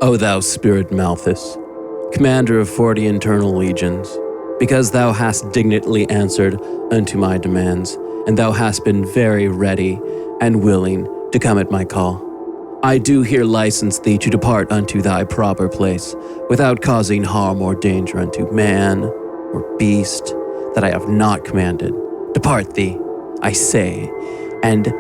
O thou spirit Malthus, commander of 40 internal legions, because thou hast dignantly answered unto my demands, and thou hast been very ready and willing to come at my call, I do here license thee to depart unto thy proper place, without causing harm or danger unto man or beast that I have not commanded. Depart thee, I say, and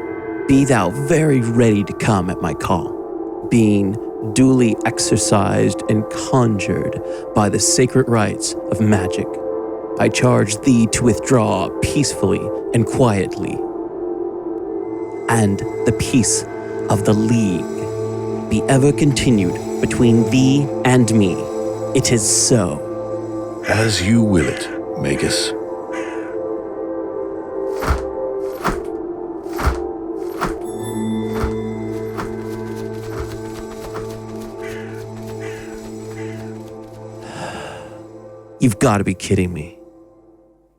be thou very ready to come at my call, being duly exercised and conjured by the sacred rites of magic. I charge thee to withdraw peacefully and quietly, and the peace of the League be ever continued between thee and me. It is so. As you will it, Magus. You've got to be kidding me.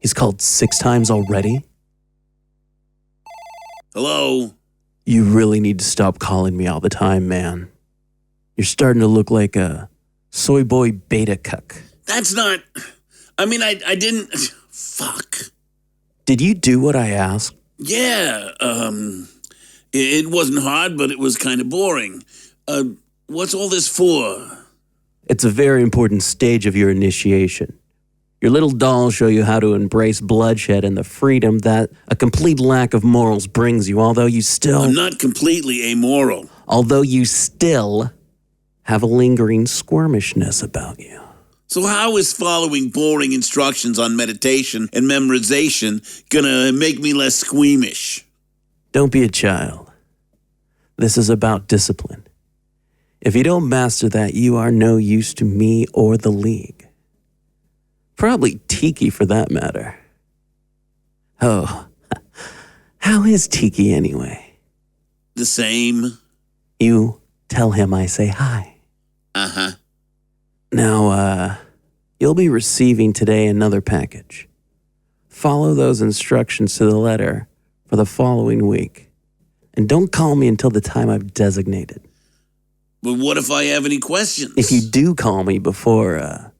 He's called 6 times already? Hello? You really need to stop calling me all the time, man. You're starting to look like a soy boy beta cuck. That's not... I didn't... Fuck. Did you do what I asked? Yeah, it wasn't hard, but it was kind of boring. What's all this for? It's a very important stage of your initiation. Your little dolls show you how to embrace bloodshed and the freedom that a complete lack of morals brings you, although you still... I'm not completely amoral. Although you still have a lingering squirmishness about you. So how is following boring instructions on meditation and memorization gonna make me less squeamish? Don't be a child. This is about discipline. If you don't master that, you are no use to me or the League. Probably Tiki for that matter. Oh, how is Tiki anyway? The same. You tell him I say hi. Uh-huh. Now, you'll be receiving today another package. Follow those instructions to the letter for the following week. And don't call me until the time I've designated. But what if I have any questions? If you do call me before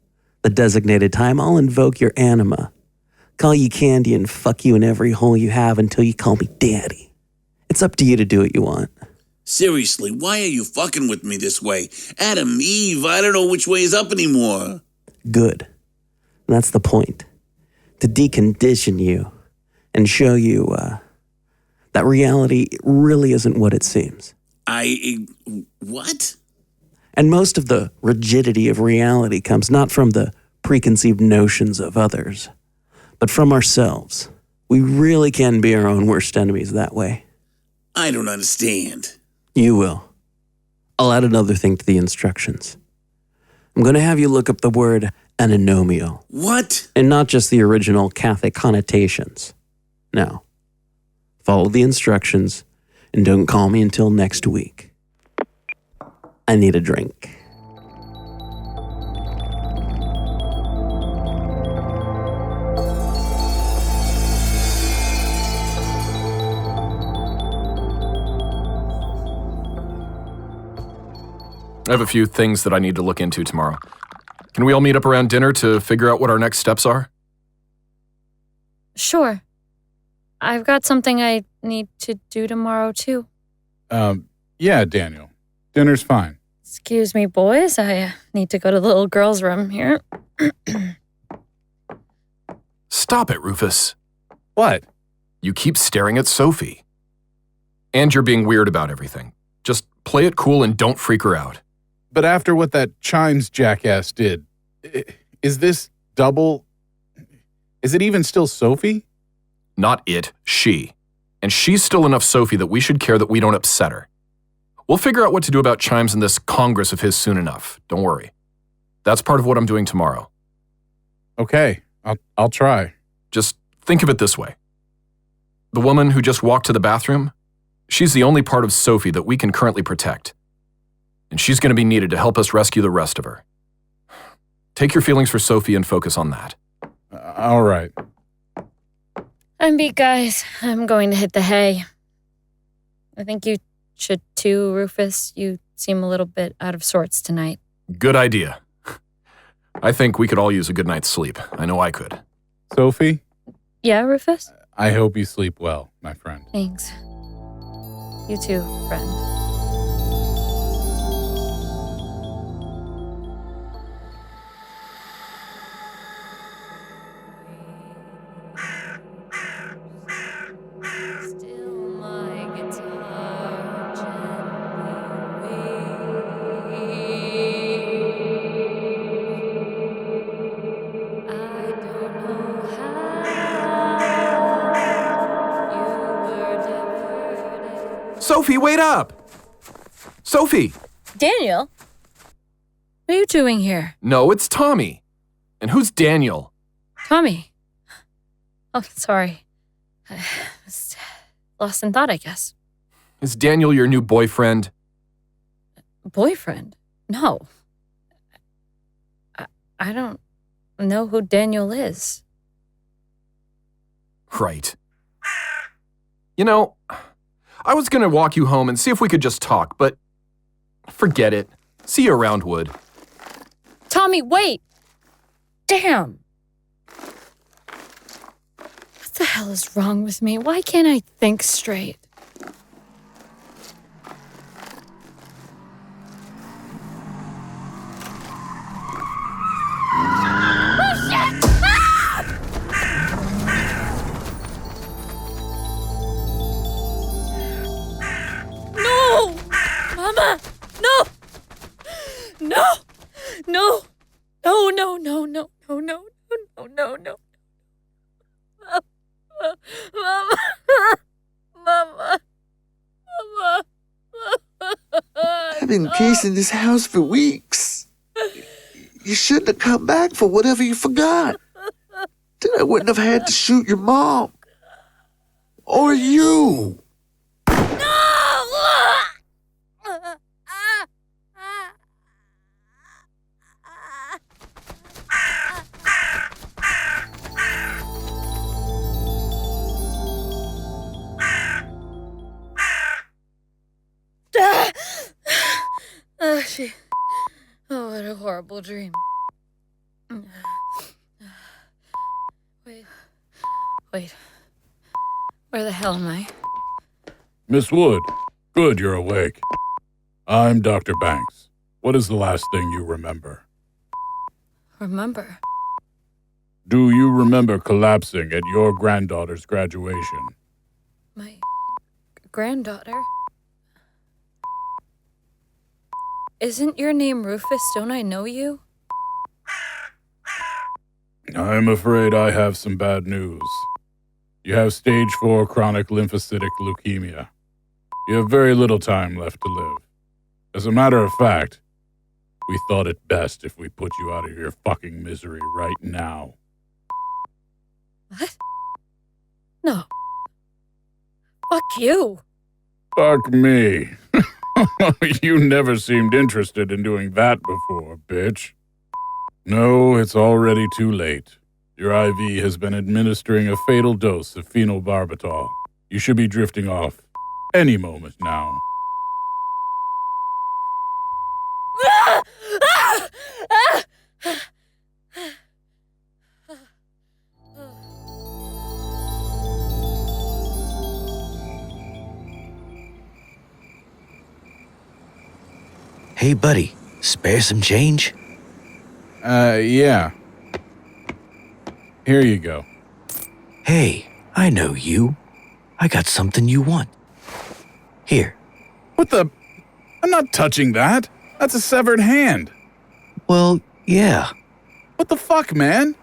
the designated time, I'll invoke your anima. Call you candy and fuck you in every hole you have until you call me daddy. It's up to you to do what you want. Seriously, why are you fucking with me this way? Adam, Eve, I don't know which way is up anymore. Good. That's the point. To decondition you and show you that reality really isn't what it seems. What? And most of the rigidity of reality comes not from the preconceived notions of others, but from ourselves. We really can be our own worst enemies that way. I don't understand. You will. I'll add another thing to the instructions. I'm going to have you look up the word anonomial. What? And not just the original Catholic connotations. Now, follow the instructions and don't call me until next week. I need a drink. I have a few things that I need to look into tomorrow. Can we all meet up around dinner to figure out what our next steps are? Sure. I've got something I need to do tomorrow, too. Yeah, Daniel. Dinner's fine. Excuse me, boys. I need to go to the little girl's room here. Stop it, Rufus. What? You keep staring at Sophie. And you're being weird about everything. Just play it cool and don't freak her out. But after what that Chimes jackass did, is this double... Is it even still Sophie? Not it, she. And she's still enough Sophie that we should care that we don't upset her. We'll figure out what to do about Chimes and this Congress of his soon enough. Don't worry. That's part of what I'm doing tomorrow. Okay, I'll try. Just think of it this way. The woman who just walked to the bathroom, she's the only part of Sophie that we can currently protect. And she's going to be needed to help us rescue the rest of her. Take your feelings for Sophie and focus on that. All right. I'm beat, guys. I'm going to hit the hay. I think you should too, Rufus. You seem a little bit out of sorts tonight. Good idea. I think we could all use a good night's sleep. I know I could. Sophie, Yeah, Rufus? I hope you sleep well, my friend. Thanks. You too, friend. Sophie, wait up! Sophie! Daniel? What are you doing here? No, it's Tommy. And who's Daniel? Tommy. Oh, sorry. I was lost in thought, I guess. Is Daniel your new boyfriend? Boyfriend? No. I don't know who Daniel is. Right. You know, I was gonna walk you home and see if we could just talk, but forget it. See you around, Wood. Tommy, wait! Damn! What the hell is wrong with me? Why can't I think straight? No. Mama. I've been casing this house for weeks. You shouldn't have come back for whatever you forgot. Then I wouldn't have had to shoot your mom. Or you. Oh, what a horrible dream. Wait. Where the hell am I? Miss Wood, good you're awake. I'm Dr. Banks. What is the last thing you remember? Remember? Do you remember collapsing at your granddaughter's graduation? My granddaughter? Isn't your name Rufus? Don't I know you? I'm afraid I have some bad news. You have stage 4 chronic lymphocytic leukemia. You have very little time left to live. As a matter of fact, we thought it best if we put you out of your fucking misery right now. What? No. Fuck you. Fuck me. You never seemed interested in doing that before, bitch. No, it's already too late. Your IV has been administering a fatal dose of phenobarbital. You should be drifting off any moment now. Hey, buddy, spare some change? Yeah. Here you go. Hey, I know you. I got something you want. Here. What the? I'm not touching that. That's a severed hand. Well, yeah. What the fuck, man?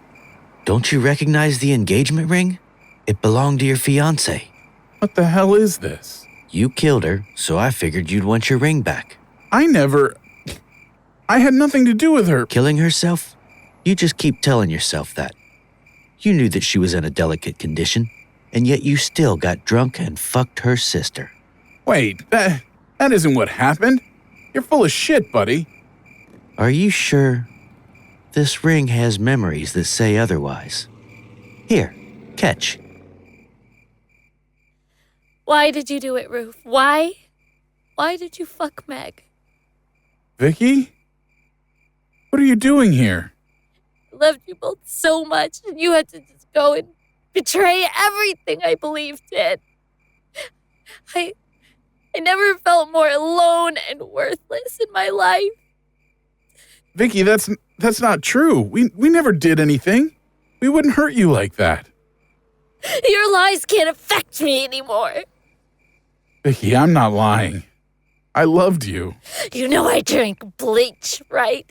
Don't you recognize the engagement ring? It belonged to your fiancée. What the hell is this? You killed her, so I figured you'd want your ring back. I had nothing to do with her. Killing herself? You just keep telling yourself that. You knew that she was in a delicate condition, and yet you still got drunk and fucked her sister. Wait, that isn't what happened. You're full of shit, buddy. Are you sure? This ring has memories that say otherwise. Here, catch. Why did you do it, Ruf? Why? Why did you fuck Meg? Vicky? What are you doing here? I loved you both so much, and you had to just go and betray everything I believed in. I never felt more alone and worthless in my life. Vicky, that's not true. We never did anything. We wouldn't hurt you like that. Your lies can't affect me anymore. Vicky, I'm not lying. I loved you. You know I drank bleach, right?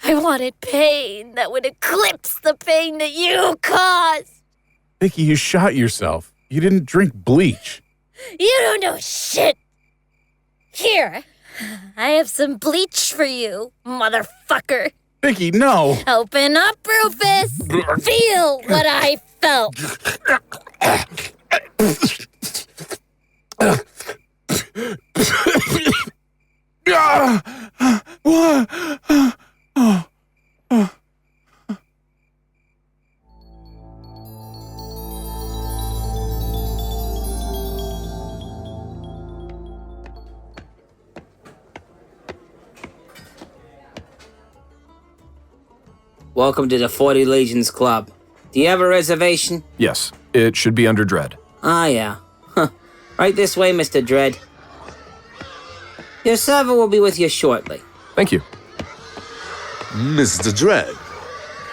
I wanted pain that would eclipse the pain that you caused. Vicky, you shot yourself. You didn't drink bleach. You don't know shit. Here, I have some bleach for you, motherfucker. Vicky, no. Open up, Rufus. Feel what I felt. Welcome to the 40 Legions Club. Do you have a reservation? Yes, it should be under dread. Ah, yeah. Huh. Right this way, Mr. Dread. Your server will be with you shortly. Thank you. Mr. Dread,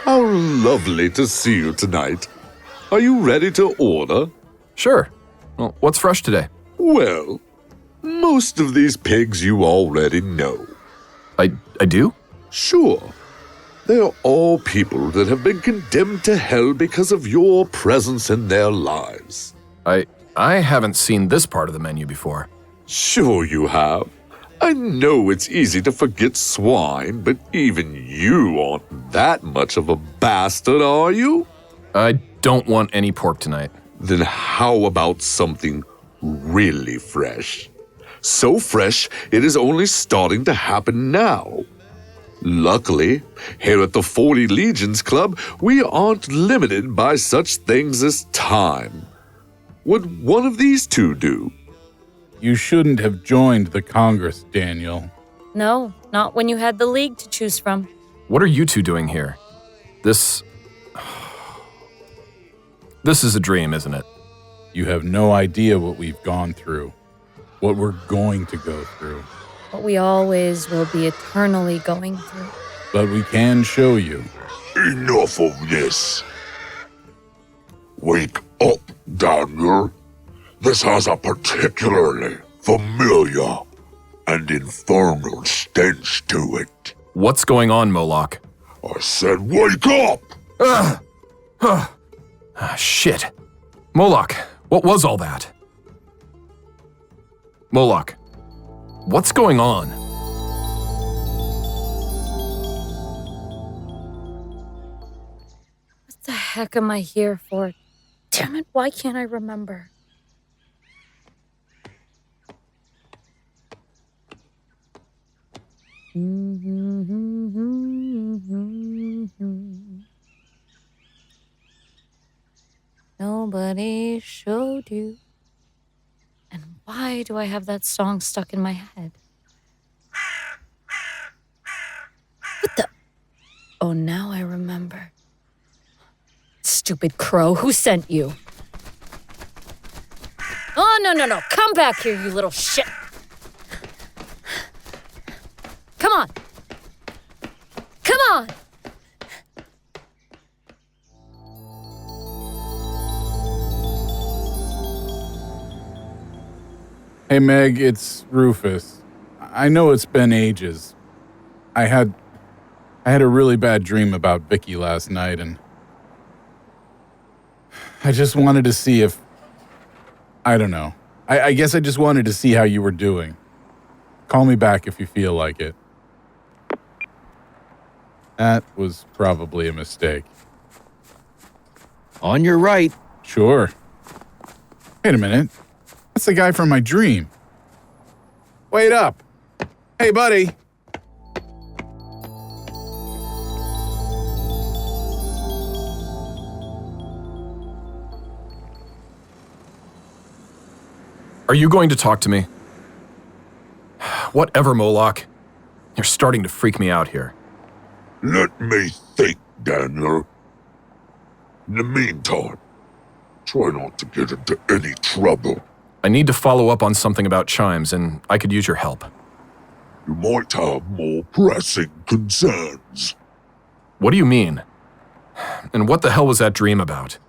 how lovely to see you tonight. Are you ready to order? Sure. Well, what's fresh today? Well, most of these pigs you already know. I do? Sure. They are all people that have been condemned to hell because of your presence in their lives. I haven't seen this part of the menu before. Sure you have. I know it's easy to forget swine, but even you aren't that much of a bastard, are you? I don't want any pork tonight. Then how about something really fresh? So fresh, it is only starting to happen now. Luckily, here at the 40 Legions Club, we aren't limited by such things as time. Would one of these two do? You shouldn't have joined the Congress, Daniel. No, not when you had the League to choose from. What are you two doing here? This is a dream, isn't it? You have no idea what we've gone through, what we're going to go through. What we always will be eternally going through. But we can show you. Enough of this. Wake up, Daniel. This has a particularly familiar and infernal stench to it. What's going on, Moloch? I said wake up! Shit. Moloch, what was all that? Moloch, what's going on? What the heck am I here for? Damn it, why can't I remember? Nobody showed you. And why do I have that song stuck in my head? What the? Oh, now I remember. Stupid crow, who sent you? Oh, no. Come back here, you little shit. Come on. Come on. Hey, Meg, it's Rufus. I know it's been ages. I had a really bad dream about Vicky last night, and I just wanted to see if... I don't know. I guess I just wanted to see how you were doing. Call me back if you feel like it. That was probably a mistake. On your right. Sure. Wait a minute. That's the guy from my dream. Wait up. Hey, buddy. Are you going to talk to me? Whatever, Moloch. You're starting to freak me out here. Let me think, Daniel. In the meantime, try not to get into any trouble. I need to follow up on something about Chimes, and I could use your help. You might have more pressing concerns. What do you mean? And what the hell was that dream about?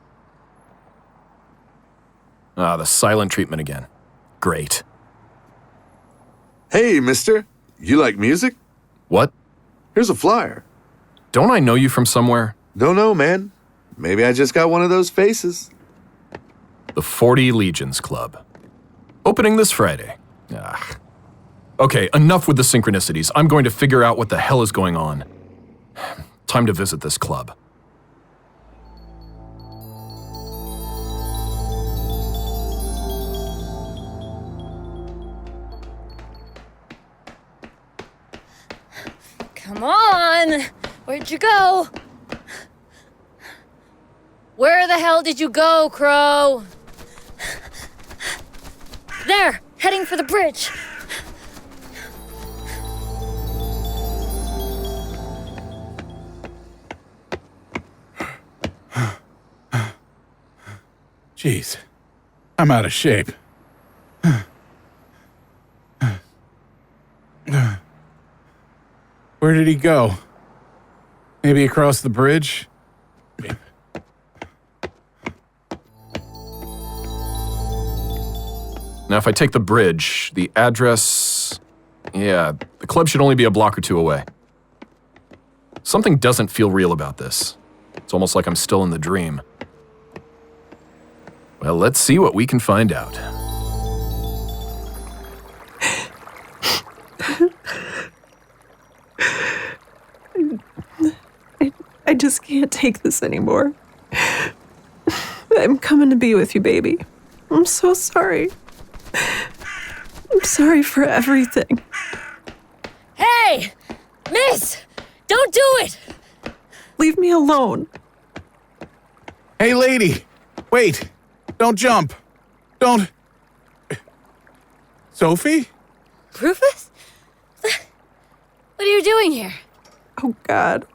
Ah, the silent treatment again. Great. Hey, mister. You like music? What? Here's a flyer. Don't I know you from somewhere? Don't know, man. Maybe I just got one of those faces. The 40 Legions Club. Opening this Friday. Ah. Okay, enough with the synchronicities. I'm going to figure out what the hell is going on. Time to visit this club. Come on! Where'd you go? Where the hell did you go, Crow? There! Heading for the bridge! Jeez, I'm out of shape. Where did he go? Maybe across the bridge? Now, if I take the bridge, the address... Yeah, the club should only be a block or two away. Something doesn't feel real about this. It's almost like I'm still in the dream. Well, let's see what we can find out. I just can't take this anymore. I'm coming to be with you, baby. I'm so sorry. I'm sorry for everything. Hey! Miss! Don't do it! Leave me alone. Hey, lady! Wait! Don't jump! Don't... Sophie? Rufus? What are you doing here? Oh, God.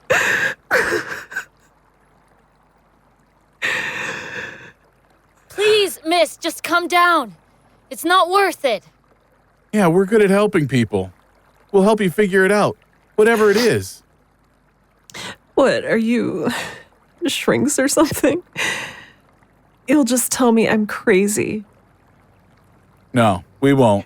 Please, miss, just come down. It's not worth it. Yeah, we're good at helping people. We'll help you figure it out, whatever it is. What, are you shrinks or something? You'll just tell me I'm crazy. No, we won't.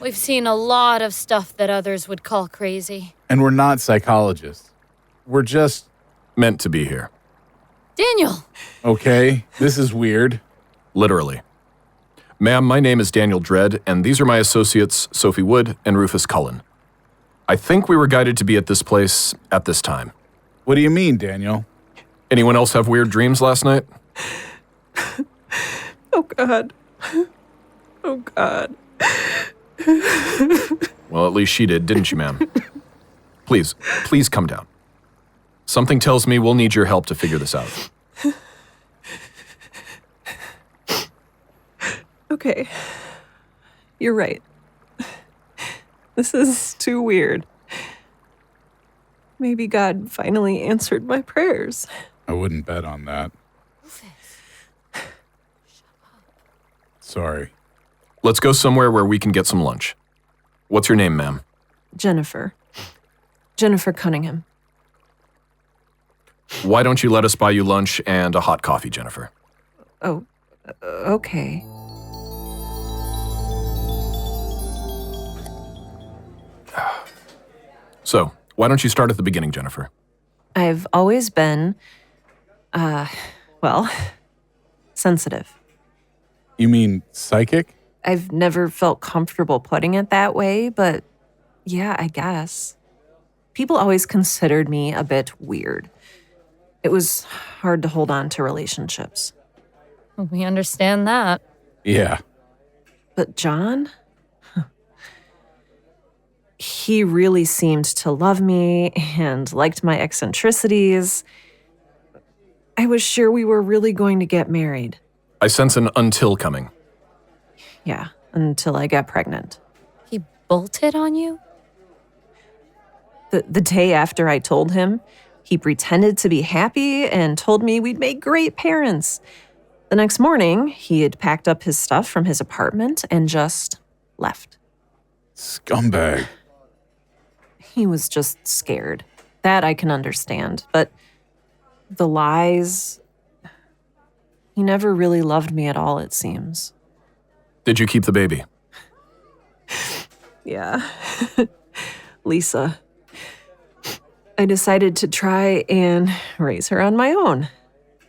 We've seen a lot of stuff that others would call crazy. And we're not psychologists. We're just... Meant to be here. Daniel! Okay, this is weird. Literally. Ma'am, my name is Daniel Dredd, and these are my associates, Sophie Wood and Rufus Cullen. I think we were guided to be at this place at this time. What do you mean, Daniel? Anyone else have weird dreams last night? Oh, God. Oh, God. Well, at least she did, didn't she, ma'am? Please come down. Something tells me we'll need your help to figure this out. Okay. You're right. This is too weird. Maybe God finally answered my prayers. I wouldn't bet on that. Sorry. Let's go somewhere where we can get some lunch. What's your name, ma'am? Jennifer. Jennifer Cunningham. Why don't you let us buy you lunch and a hot coffee, Jennifer? Oh, okay. So, why don't you start at the beginning, Jennifer? I've always been, sensitive. You mean psychic? I've never felt comfortable putting it that way, but yeah, I guess. People always considered me a bit weird. It was hard to hold on to relationships. We understand that. Yeah. But John? He really seemed to love me and liked my eccentricities. I was sure we were really going to get married. I sense an until coming. Yeah, until I got pregnant. He bolted on you? The day after I told him, he pretended to be happy and told me we'd make great parents. The next morning, he had packed up his stuff from his apartment and just left. Scumbag. He was just scared. That I can understand. But the lies... He never really loved me at all, it seems. Did you keep the baby? Yeah. Lisa. I decided to try and raise her on my own.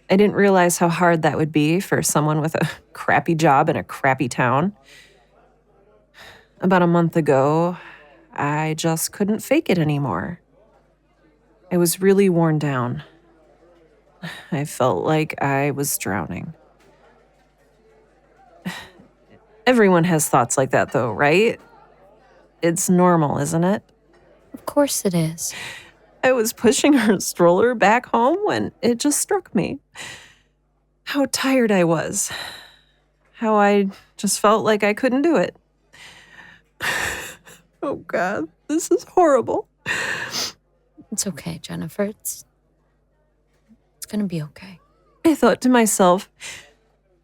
I didn't realize how hard that would be for someone with a crappy job in a crappy town. About a month ago, I just couldn't fake it anymore. I was really worn down. I felt like I was drowning. Everyone has thoughts like that, though, right? It's normal, isn't it? Of course it is. I was pushing her stroller back home when it just struck me. How tired I was. How I just felt like I couldn't do it. Oh, God, this is horrible. It's okay, Jennifer. It's gonna be okay. I thought to myself,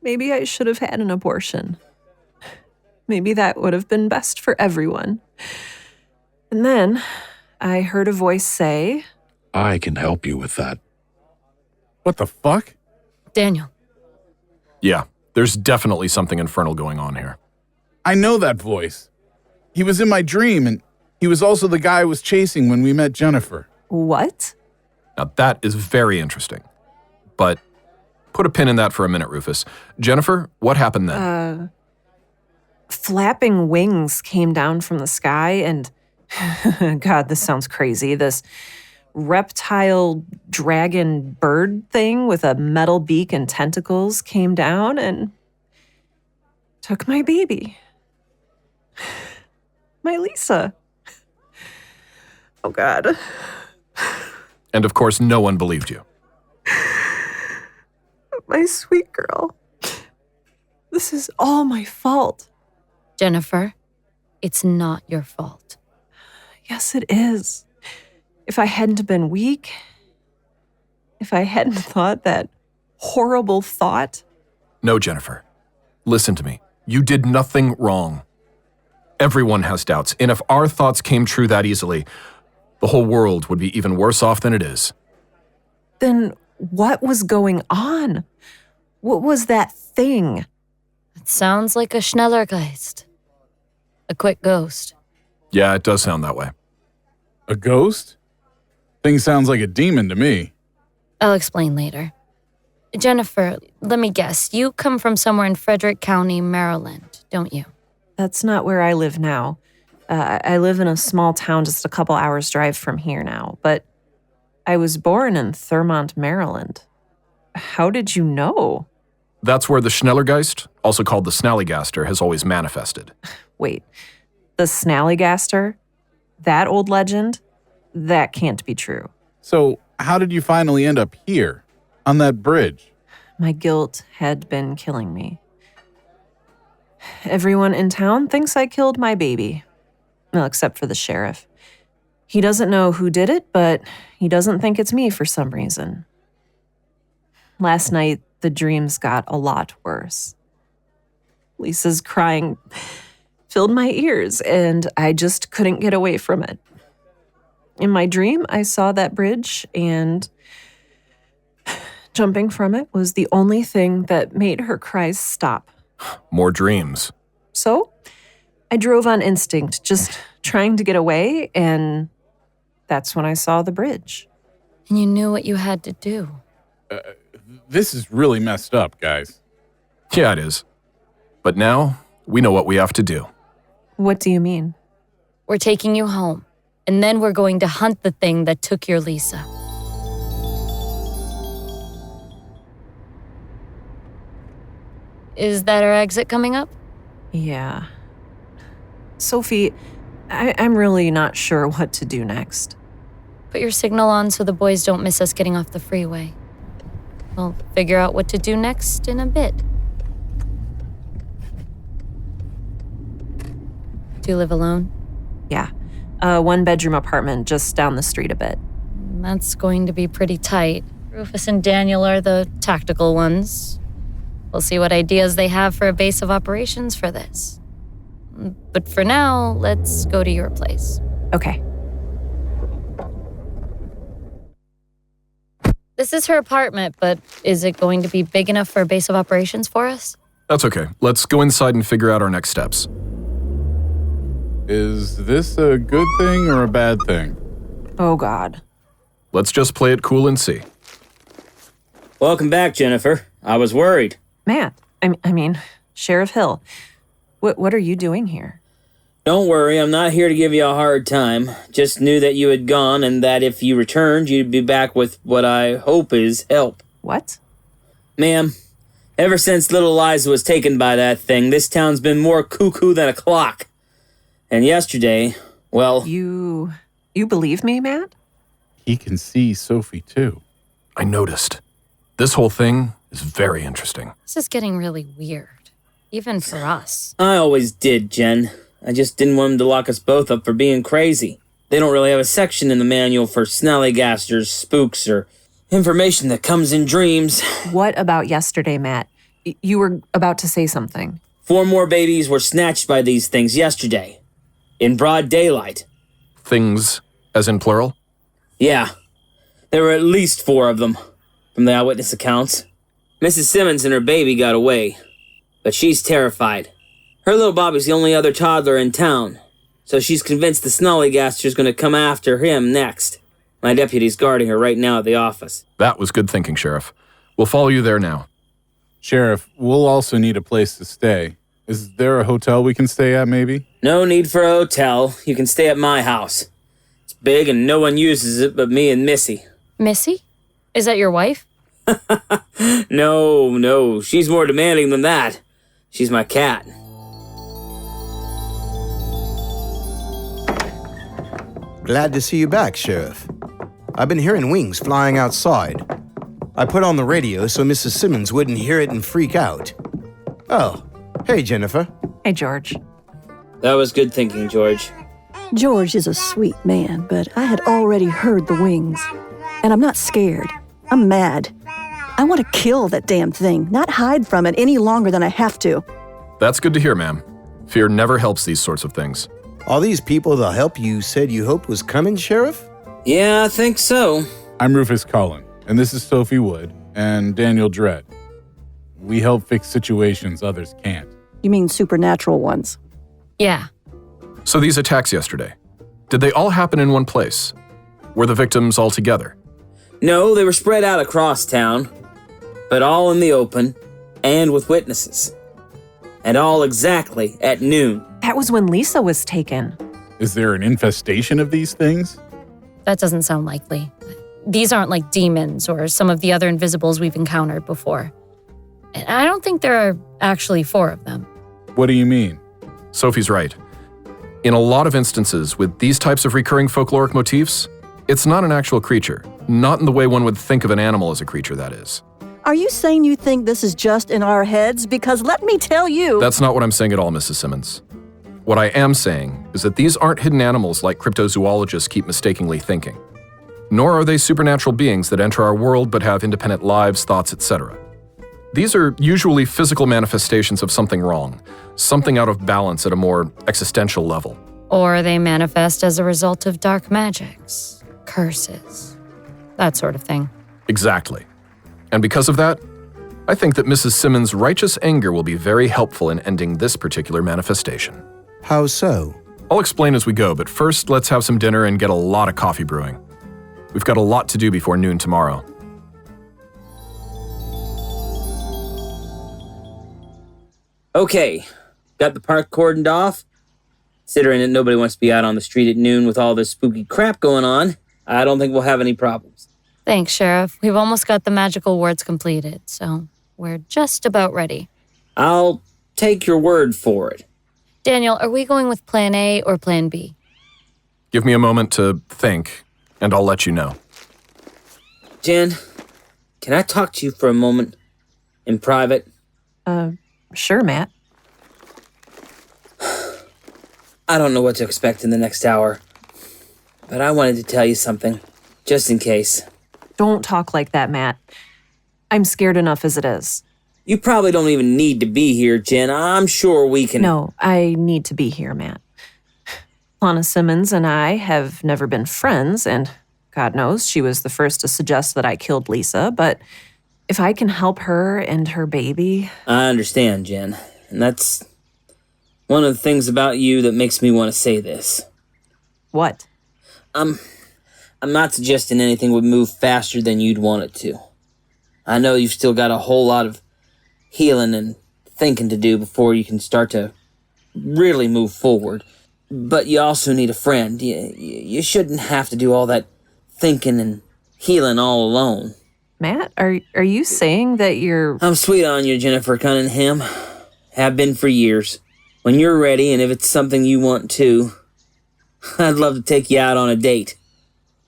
maybe I should have had an abortion. Maybe that would have been best for everyone. And then I heard a voice say, I can help you with that. What the fuck? Daniel. Yeah, there's definitely something infernal going on here. I know that voice. He was in my dream, and he was also the guy I was chasing when we met Jennifer. What? Now that is very interesting. But put a pin in that for a minute, Rufus. Jennifer, what happened then? Flapping wings came down from the sky and, God, this sounds crazy, this reptile dragon bird thing with a metal beak and tentacles came down and took my baby. My Lisa. Oh, God. And of course, no one believed you. My sweet girl. This is all my fault. Jennifer, it's not your fault. Yes, it is. If I hadn't been weak, if I hadn't thought that horrible thought. No, Jennifer. Listen to me. You did nothing wrong. Everyone has doubts, and if our thoughts came true that easily, the whole world would be even worse off than it is. Then what was going on? What was that thing? It sounds like a Snallygaster. A quick ghost. Yeah, it does sound that way. A ghost? Thing sounds like a demon to me. I'll explain later. Jennifer, let me guess. You come from somewhere in Frederick County, Maryland, don't you? That's not where I live now. I live in a small town just a couple hours' drive from here now, but I was born in Thurmont, Maryland. How did you know? That's where the Snallygeist, also called the Snallygaster, has always manifested. Wait, the Snallygaster? That old legend? That can't be true. So, how did you finally end up here, on that bridge? My guilt had been killing me. Everyone in town thinks I killed my baby. Well, except for the sheriff. He doesn't know who did it, but he doesn't think it's me for some reason. Last night, the dreams got a lot worse. Lisa's crying filled my ears, and I just couldn't get away from it. In my dream, I saw that bridge, and jumping from it was the only thing that made her cries stop. More dreams. So, I drove on instinct, just trying to get away, and that's when I saw the bridge. And you knew what you had to do. This is really messed up, guys. Yeah, it is. But now, we know what we have to do. What do you mean? We're taking you home, and then we're going to hunt the thing that took your Lisa. Is that our exit coming up? Yeah. Sophie, I'm really not sure what to do next. Put your signal on so the boys don't miss us getting off the freeway. We'll figure out what to do next in a bit. Do you live alone? Yeah. A one-bedroom apartment just down the street a bit. That's going to be pretty tight. Rufus and Daniel are the tactical ones. We'll see what ideas they have for a base of operations for this. But for now, let's go to your place. Okay. This is her apartment, but is it going to be big enough for a base of operations for us? That's okay. Let's go inside and figure out our next steps. Is this a good thing or a bad thing? Oh, God. Let's just play it cool and see. Welcome back, Jennifer. I was worried. Matt, I mean, Sheriff Hill, what are you doing here? Don't worry, I'm not here to give you a hard time. Just knew that you had gone and that if you returned, you'd be back with what I hope is help. What? Ma'am, ever since little Liza was taken by that thing, this town's been more cuckoo than a clock. And yesterday, well... You believe me, Matt? He can see Sophie, too. I noticed. This whole thing is very interesting. This is getting really weird, even for us. I always did, Jen. I just didn't want them to lock us both up for being crazy. They don't really have a section in the manual for Snallygasters, spooks, or information that comes in dreams. What about yesterday, Matt? You were about to say something. 4 more babies were snatched by these things yesterday. In broad daylight. Things, as in plural? Yeah. There were at least 4 of them, from the eyewitness accounts. Mrs. Simmons and her baby got away, but she's terrified. Her little Bobby's the only other toddler in town, so she's convinced the Snallygaster's going to come after him next. My deputy's guarding her right now at the office. That was good thinking, Sheriff. We'll follow you there now. Sheriff, we'll also need a place to stay. Is there a hotel we can stay at, maybe? No need for a hotel. You can stay at my house. It's big and no one uses it but me and Missy. Missy? Is that your wife? No, she's more demanding than that. She's my cat. Glad to see you back, Sheriff. I've been hearing wings flying outside. I put on the radio so Mrs. Simmons wouldn't hear it and freak out. Oh, hey, Jennifer. Hey, George. That was good thinking, George. George is a sweet man, but I had already heard the wings. And I'm not scared. I'm mad. I want to kill that damn thing, not hide from it any longer than I have to. That's good to hear, ma'am. Fear never helps these sorts of things. All these people the help you said you hoped was coming, Sheriff? Yeah, I think so. I'm Rufus Cullen, and this is Sophie Wood and Daniel Dredd. We help fix situations others can't. You mean supernatural ones? Yeah. So these attacks yesterday, did they all happen in one place? Were the victims all together? No, they were spread out across town, but all in the open and with witnesses. And all exactly at noon. That was when Lisa was taken. Is there an infestation of these things? That doesn't sound likely. These aren't like demons or some of the other invisibles we've encountered before. And I don't think there are actually 4 of them. What do you mean? Sophie's right. In a lot of instances with these types of recurring folkloric motifs, it's not an actual creature, not in the way one would think of an animal as a creature, that is. Are you saying you think this is just in our heads? Because let me tell you... That's not what I'm saying at all, Mrs. Simmons. What I am saying is that these aren't hidden animals like cryptozoologists keep mistakenly thinking. Nor are they supernatural beings that enter our world but have independent lives, thoughts, etc. These are usually physical manifestations of something wrong, something out of balance at a more existential level. Or they manifest as a result of dark magics, curses, that sort of thing. Exactly. And because of that, I think that Mrs. Simmons' righteous anger will be very helpful in ending this particular manifestation. How so? I'll explain as we go, but first let's have some dinner and get a lot of coffee brewing. We've got a lot to do before noon tomorrow. Okay, got the park cordoned off? Considering that nobody wants to be out on the street at noon with all this spooky crap going on, I don't think we'll have any problems. Thanks, Sheriff. We've almost got the magical wards completed, so we're just about ready. I'll take your word for it. Daniel, are we going with Plan A or Plan B? Give me a moment to think, and I'll let you know. Jen, can I talk to you for a moment? In private? Sure, Matt. I don't know what to expect in the next hour, but I wanted to tell you something, just in case. Don't talk like that, Matt. I'm scared enough as it is. You probably don't even need to be here, Jen. I'm sure we can... No, I need to be here, Matt. Lana Simmons and I have never been friends, and God knows she was the first to suggest that I killed Lisa, but if I can help her and her baby... I understand, Jen, and that's one of the things about you that makes me want to say this. What? I'm not suggesting anything would move faster than you'd want it to. I know you've still got a whole lot of healing and thinking to do before you can start to really move forward. But you also need a friend. You shouldn't have to do all that thinking and healing all alone. Matt, are you saying that you're... I'm sweet on you, Jennifer Cunningham. Have been for years. When you're ready, and if it's something you want to, I'd love to take you out on a date.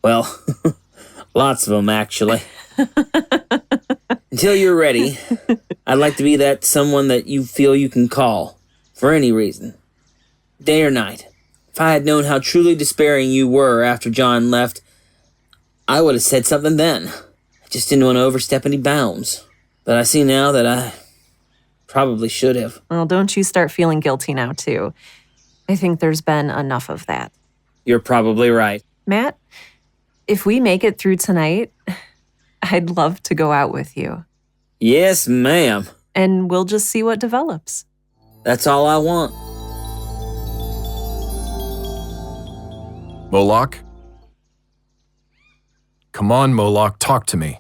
Well, lots of them, actually. Until you're ready, I'd like to be that someone that you feel you can call, for any reason. Day or night. If I had known how truly despairing you were after John left, I would have said something then. I just didn't want to overstep any bounds. But I see now that I probably should have. Well, don't you start feeling guilty now, too. I think there's been enough of that. You're probably right. Matt, if we make it through tonight, I'd love to go out with you. Yes, ma'am. And we'll just see what develops. That's all I want. Moloch? Come on, Moloch, talk to me.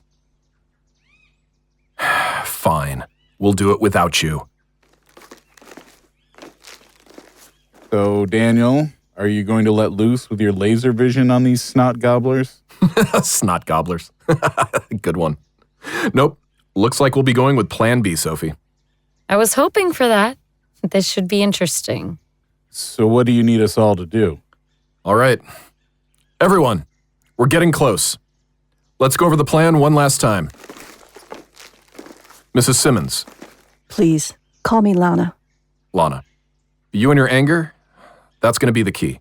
Fine. We'll do it without you. So, Daniel, are you going to let loose with your laser vision on these snot gobblers? Snot gobblers. Good one. Nope. Looks like we'll be going with Plan B, Sophie. I was hoping for that. This should be interesting. So what do you need us all to do? All right. Everyone, we're getting close. Let's go over the plan one last time. Mrs. Simmons. Please, call me Lana. Lana. You and your anger? That's going to be the key.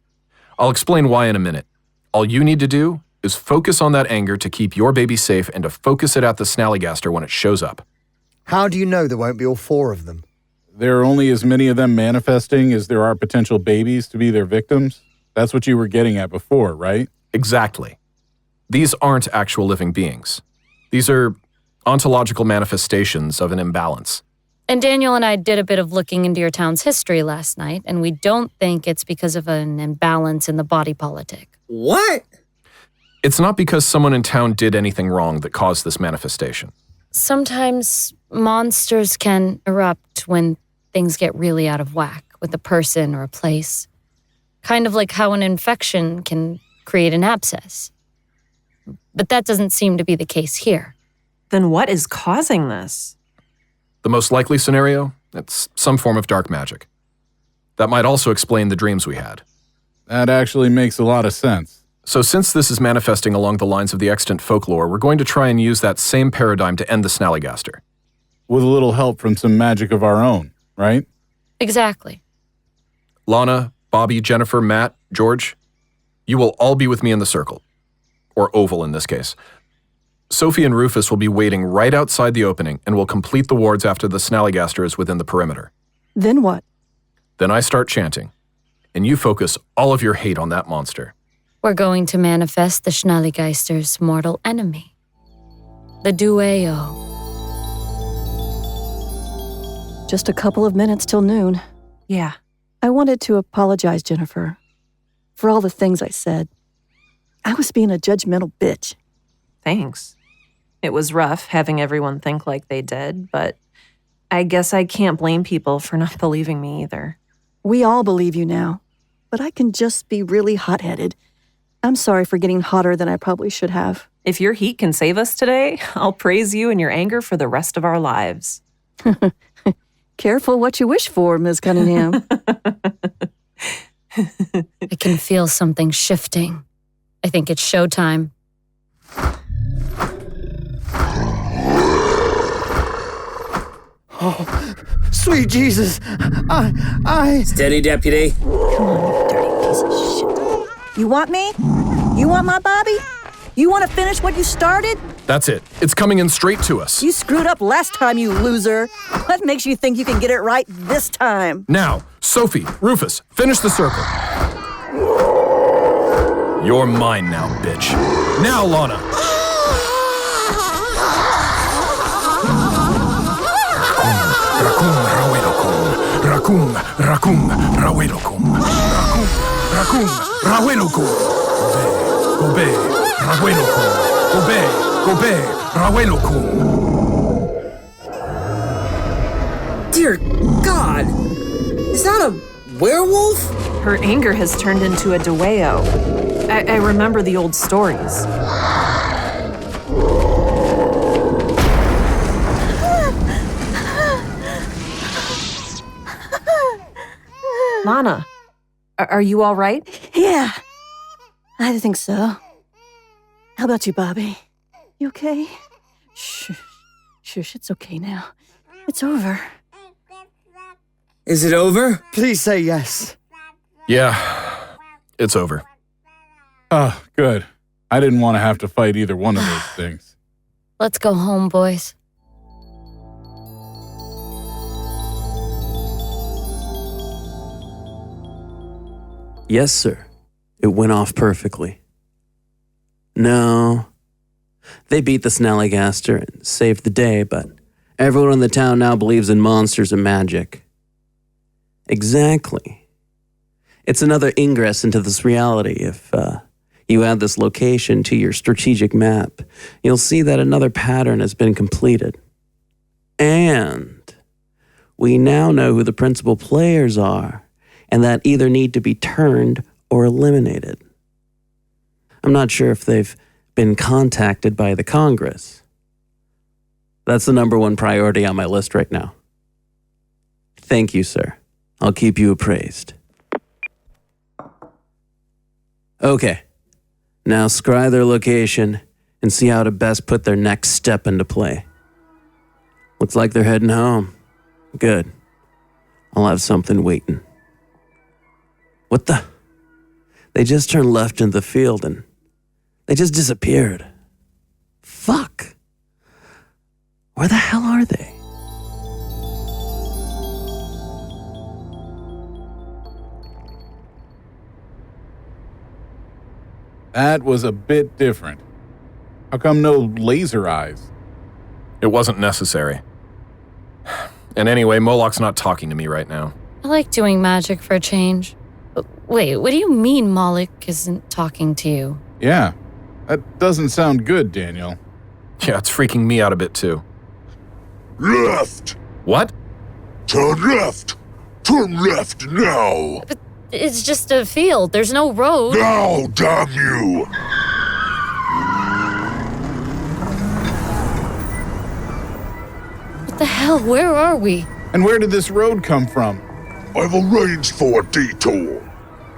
I'll explain why in a minute. All you need to do is focus on that anger to keep your baby safe and to focus it at the Snallygaster when it shows up. How do you know there won't be all four of them? There are only as many of them manifesting as there are potential babies to be their victims? That's what you were getting at before, right? Exactly. These aren't actual living beings. These are ontological manifestations of an imbalance. And Daniel and I did a bit of looking into your town's history last night, and we don't think it's because of an imbalance in the body politic. What? It's not because someone in town did anything wrong that caused this manifestation. Sometimes monsters can erupt when things get really out of whack with a person or a place. Kind of like how an infection can create an abscess. But that doesn't seem to be the case here. Then what is causing this? The most likely scenario? It's some form of dark magic. That might also explain the dreams we had. That actually makes a lot of sense. So since this is manifesting along the lines of the extant folklore, we're going to try and use that same paradigm to end the Snallygaster. With a little help from some magic of our own, right? Exactly. Lana, Bobby, Jennifer, Matt, George, you will all be with me in the circle. Or oval in this case. Sophie and Rufus will be waiting right outside the opening and will complete the wards after the Snallygaster is within the perimeter. Then what? Then I start chanting, and you focus all of your hate on that monster. We're going to manifest the Snallygaster's mortal enemy, the Dueo. Just a couple of minutes till noon. Yeah. I wanted to apologize, Jennifer, for all the things I said. I was being a judgmental bitch. Thanks. It was rough having everyone think like they did, but I guess I can't blame people for not believing me either. We all believe you now, but I can just be really hot-headed. I'm sorry for getting hotter than I probably should have. If your heat can save us today, I'll praise you in your anger for the rest of our lives. Careful what you wish for, Ms. Cunningham. I can feel something shifting. I think it's showtime. Oh, sweet Jesus. I... Steady, deputy. Come on, you piece of shit. You want me? You want my Bobby? You want to finish what you started? That's it. It's coming in straight to us. You screwed up last time, you loser. What makes you think you can get it right this time? Now, Sophie, Rufus, finish the circle. You're mine now, bitch. Now, Lana. Rakum, rakum, rawelokum. Rakum, rawelokum. Gobe, rawelokum. Gobe, rawelokum. Dear God! Is that a werewolf? Her anger has turned into a deweo. I remember the old stories. Lana, are you all right? Yeah, I think so. How about you, Bobby? You okay? Shush, it's okay now. It's over. Is it over? Please say yes. Yeah, it's over. Oh, good. I didn't want to have to fight either one of those things. Let's go home, boys. Yes, sir. It went off perfectly. No. They beat the Snallygaster and saved the day, but everyone in the town now believes in monsters and magic. Exactly. It's another ingress into this reality. If you add this location to your strategic map, you'll see that another pattern has been completed. And we now know who the principal players are, and that either need to be turned or eliminated. I'm not sure if they've been contacted by the Congress. That's the number one priority on my list right now. Thank you, sir. I'll keep you appraised. Okay, now scry their location and see how to best put their next step into play. Looks like they're heading home. Good. I'll have something waiting. What the? They just turned left into the field and they just disappeared. Fuck. Where the hell are they? That was a bit different. How come no laser eyes? It wasn't necessary. And anyway, Moloch's not talking to me right now. I like doing magic for a change. Wait, what do you mean Moloch isn't talking to you? Yeah, that doesn't sound good, Daniel. Yeah, it's freaking me out a bit too. Left! What? Turn left! Turn left now! But it's just a field. There's no road. Now, damn you! What the hell? Where are we? And where did this road come from? I've arranged for a detour,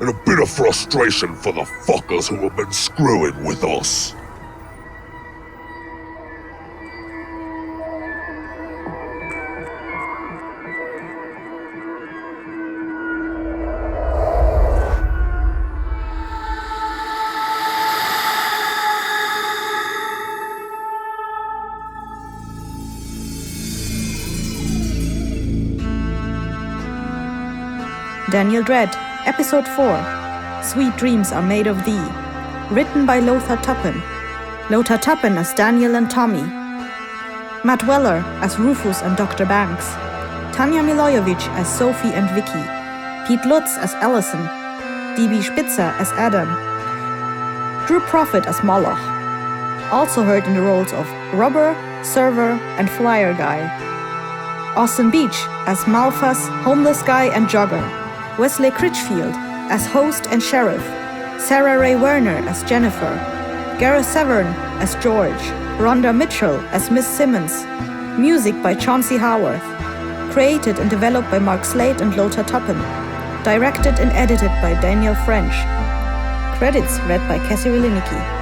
and a bit of frustration for the fuckers who have been screwing with us. Daniel Dredd, Episode 4, Sweet Dreams Are Made of Thee. Written by Lothar Tuppan. Lothar Tuppan as Daniel and Tommy. Matt Weller as Rufus and Dr. Banks. Tanja Milojevic as Sophie and Vicky. Pete Lutz as Ellison. D.B. Spitzer as Adam. Drew Prophet as Moloch. Also heard in the roles of Robber, Server, and Flyer Guy. Austin Beach as Malphas, Homeless Guy, and Jogger. Wesley Critchfield as Host and Sheriff. Sarah Ray Werner as Jennifer. Gareth Severn as George. Rhonda Mitchell as Miss Simmons. Music by Chauncey Howarth. Created and developed by Mark Slade and Lothar Tuppan. Directed and edited by Daniel French. Credits read by Cassie Wilinicki.